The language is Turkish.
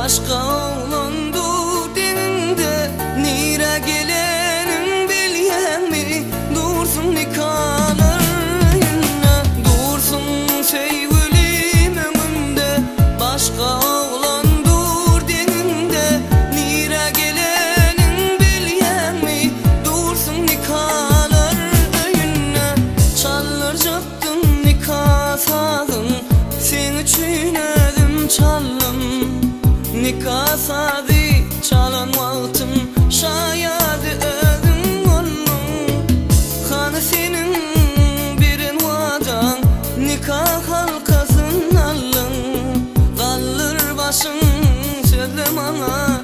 başka oğlandı dinde, nire gelenin bilyen mi? Dursun nikahlar yine, dursun sevgilim önümde. Başka oğlandır dinde, nire gelenin bilyen mi? Dursun nikahlar yine. Çalıracaktın nikah sazın, sen için ödüm çaldım. Nikah sazı çalan vaktim, şayad ödüm onun. Kanı senin birin vadan, nikah halkasın alın. Kalır başın sözlem ana,